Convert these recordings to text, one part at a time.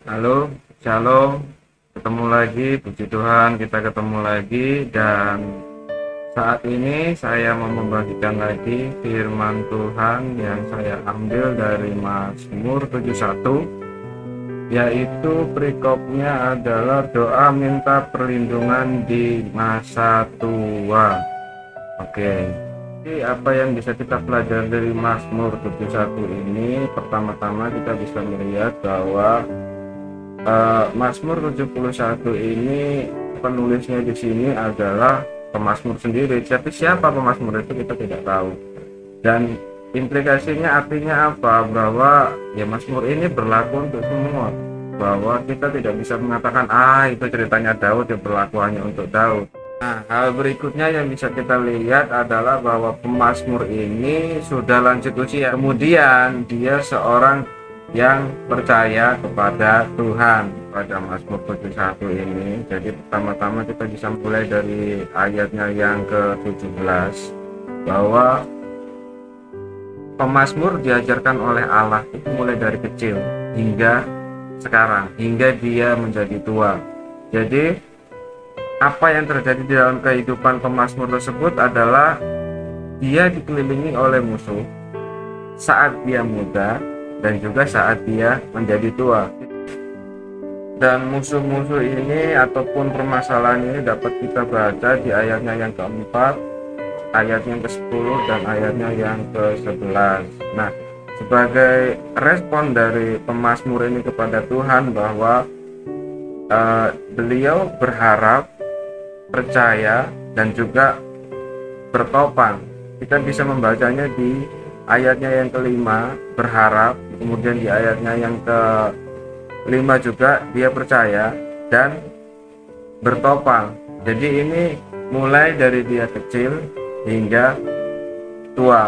Halo, Shalom. Ketemu lagi, puji Tuhan, kita ketemu lagi. Dan saat ini saya mau membagikan lagi firman Tuhan yang saya ambil dari Mazmur 71, yaitu perikopnya adalah doa minta perlindungan di masa tua. Oke, jadi apa yang bisa kita pelajari dari Mazmur 71 ini? Pertama-tama kita bisa melihat bahwa Mazmur 71 ini penulisnya di sini adalah pemazmur sendiri. Tapi siapa pemazmur itu kita tidak tahu. Dan implikasinya artinya apa? Bahwa ya Mazmur ini berlaku untuk semua. Bahwa kita tidak bisa mengatakan itu ceritanya Daud, ya berlaku hanya untuk Daud. Nah, hal berikutnya yang bisa kita lihat adalah bahwa pemazmur ini sudah lanjut usia. Kemudian dia seorang yang percaya kepada Tuhan pada Mazmur 71 ini. Jadi pertama-tama kita bisa mulai dari ayatnya yang ke-17, bahwa pemazmur diajarkan oleh Allah itu mulai dari kecil hingga sekarang, hingga dia menjadi tua. Jadi apa yang terjadi di dalam kehidupan pemazmur tersebut adalah dia dikelilingi oleh musuh saat dia muda dan juga saat dia menjadi tua. Dan musuh-musuh ini ataupun permasalahan ini dapat kita baca di ayatnya yang keempat, ayatnya yang ke-10, dan ayatnya yang ke-11. Nah, sebagai respon dari pemazmur ini kepada Tuhan bahwa beliau berharap, percaya, dan juga bertopang. Kita bisa membacanya di ayatnya yang kelima, berharap. Kemudian di ayatnya yang ke-5 juga dia percaya dan bertopang. Jadi ini mulai dari dia kecil hingga tua.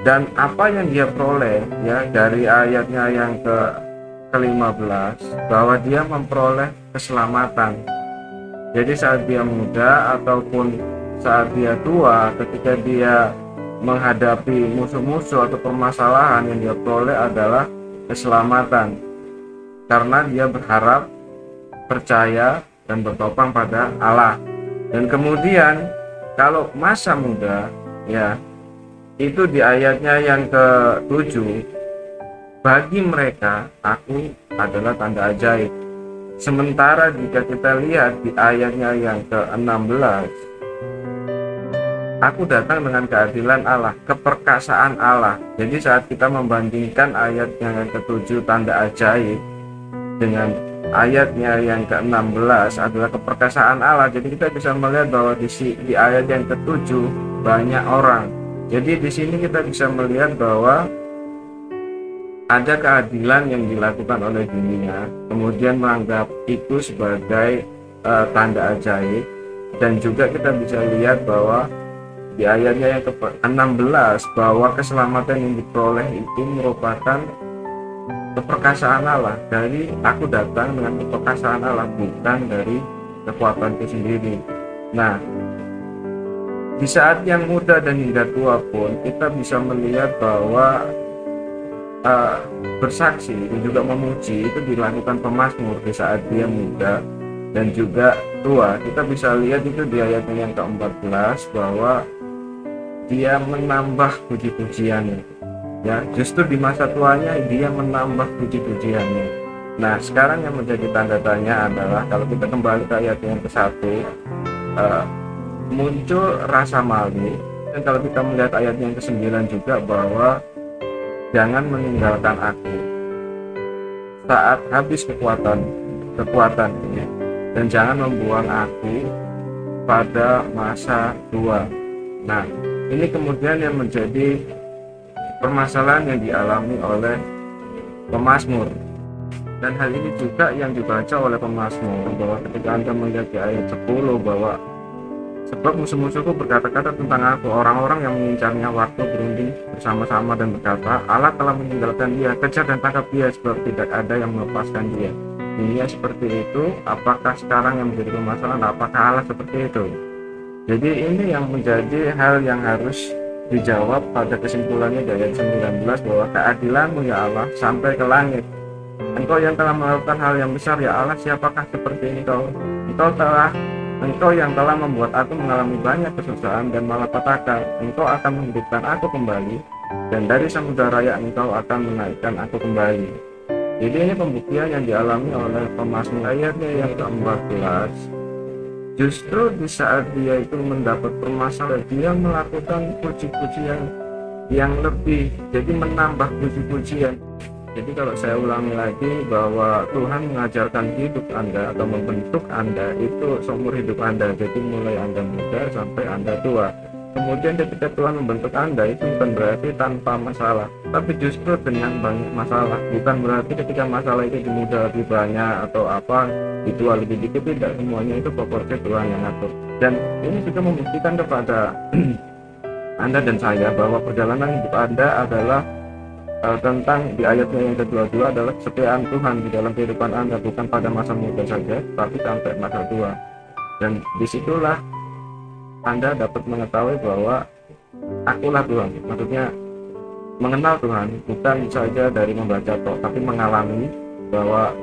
Dan apa yang dia peroleh ya dari ayatnya yang ke-15, bahwa dia memperoleh keselamatan. Jadi saat dia muda ataupun saat dia tua, ketika dia menghadapi musuh-musuh atau permasalahan, yang dia peroleh adalah keselamatan karena dia berharap, percaya, dan bertopang pada Allah. Dan kemudian kalau masa muda ya, itu di ayatnya yang ke-7, bagi mereka aku adalah tanda ajaib. Sementara jika kita lihat di ayatnya yang ke-16, aku datang dengan keadilan Allah, keperkasaan Allah. Jadi saat kita membandingkan ayat yang ke-7 tanda ajaib dengan ayatnya yang ke-16 adalah keperkasaan Allah. Jadi kita bisa melihat bahwa di ayat yang ke-7 banyak orang. Jadi di sini kita bisa melihat bahwa ada keadilan yang dilakukan oleh dunia, kemudian menganggap itu sebagai tanda ajaib. Dan juga kita bisa lihat bahwa di ayatnya yang ke-16 bahwa keselamatan yang diperoleh itu merupakan keperkasaan Allah. Dari aku datang dengan keperkasaan Allah, bukan dari kekuatanku sendiri. Nah, di saat yang muda dan hingga tua pun kita bisa melihat bahwa bersaksi dan juga memuji itu dilakukan pemazmur di saat dia muda dan juga tua. Kita bisa lihat itu di ayatnya yang ke-14 bahwa dia menambah puji-pujiannya ya, justru di masa tuanya dia menambah puji-pujiannya. Nah, sekarang yang menjadi tanda tanya adalah kalau kita kembali ke ayat yang ke-1, muncul rasa malu. Dan kalau kita melihat ayat yang ke-9 juga bahwa jangan meninggalkan aku saat habis kekuatannya, dan jangan membuang aku pada masa tua. Nah, ini kemudian yang menjadi permasalahan yang dialami oleh pemazmur. Dan hal ini juga yang dibaca oleh pemazmur, bahwa ketika Anda melihat di ayat 10 bahwa sebab musuh-musuhku berkata-kata tentang aku, orang-orang yang mengincarnya waktu berunding bersama-sama dan berkata, Allah telah meninggalkan dia, kejar dan tangkap dia, sebab tidak ada yang melepaskan dia. Dunia seperti itu, apakah sekarang yang menjadi permasalahan, apakah Allah seperti itu? Jadi ini yang menjadi hal yang harus dijawab pada kesimpulannya di ayat 19, bahwa keadilanmu ya Allah sampai ke langit, Engkau yang telah melakukan hal yang besar, ya Allah, siapakah seperti Engkau? Engkau yang telah membuat aku mengalami banyak kesusahan dan malapetaka. Engkau akan menghidupkan aku kembali, dan dari samudera raya Engkau akan menaikkan aku kembali. Jadi ini pembuktian yang dialami oleh pemasmur ayatnya yang ke-14. Justru di saat dia itu mendapat permasalahan, dia melakukan puji-pujian yang lebih, jadi menambah puji-pujian. Jadi kalau saya ulangi lagi, bahwa Tuhan mengajarkan hidup Anda atau membentuk Anda itu seumur hidup Anda, jadi mulai Anda muda sampai Anda tua. Kemudian ketika Tuhan membentuk Anda itu bukan berarti tanpa masalah, tapi justru dengan banyak masalah. Bukan berarti ketika masalah itu di muda lebih banyak atau apa, di tua lebih dikit, tidak. Semuanya itu proporsi Tuhan yang atur. Dan ini juga membuktikan kepada Anda dan saya bahwa perjalanan hidup Anda adalah tentang di ayatnya yang kedua-dua adalah kesetiaan Tuhan di dalam kehidupan Anda, bukan pada masa muda saja, tapi sampai masa tua. Dan disitulah Anda dapat mengetahui bahwa akulah Tuhan. Maksudnya mengenal Tuhan bukan saja dari membaca tok, tapi mengalami bahwa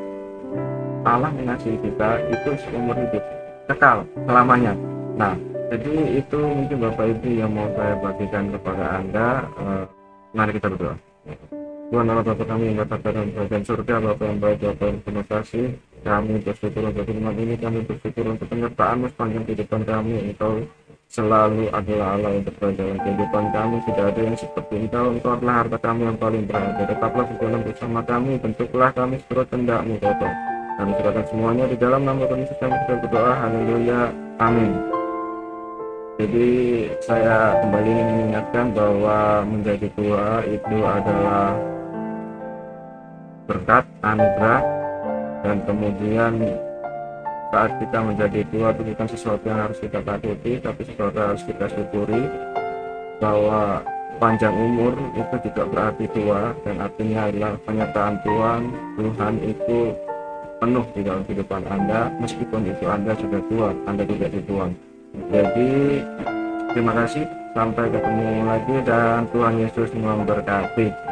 Allah mengasihi kita itu seumur hidup, kekal selamanya. Nah, jadi itu mungkin Bapak Ibu yang mau saya bagikan kepada Anda. Mari kita berdoa. Tuhan Allah Bapa kami yang berkata dalam kerajaan surga, Bapa yang baik, Bapa yang penuh kasih, kami bersyukur untuk firman ini, kami bersyukur untuk penyertaan-Mu sepanjang kehidupan kami. Engkau selalu adalah Allah yang bekerja dalam kehidupan kami, tidak ada yang seperti Engkau adalah harta kami yang paling berharga. Tetaplah berjalan bersama kami, bentuklah kami seturut kehendak-Mu, Bapa. Kami serahkan semuanya di dalam nama Tuhan Yesus kami berdoa, haleluya, amin. Jadi saya kembali ingin mengingatkan bahwa menjadi tua itu adalah berkat, anugerah, dan kemudian saat kita menjadi tua itu bukan sesuatu yang harus kita takuti, tapi sesuatu yang harus kita syukuri, bahwa panjang umur itu juga berarti tua, dan artinya adalah penyertaan Tuhan itu penuh di dalam kehidupan Anda, meskipun itu Anda sudah tua, Anda tidak dituang. Jadi terima kasih, sampai ketemu lagi, dan Tuhan Yesus memberkati.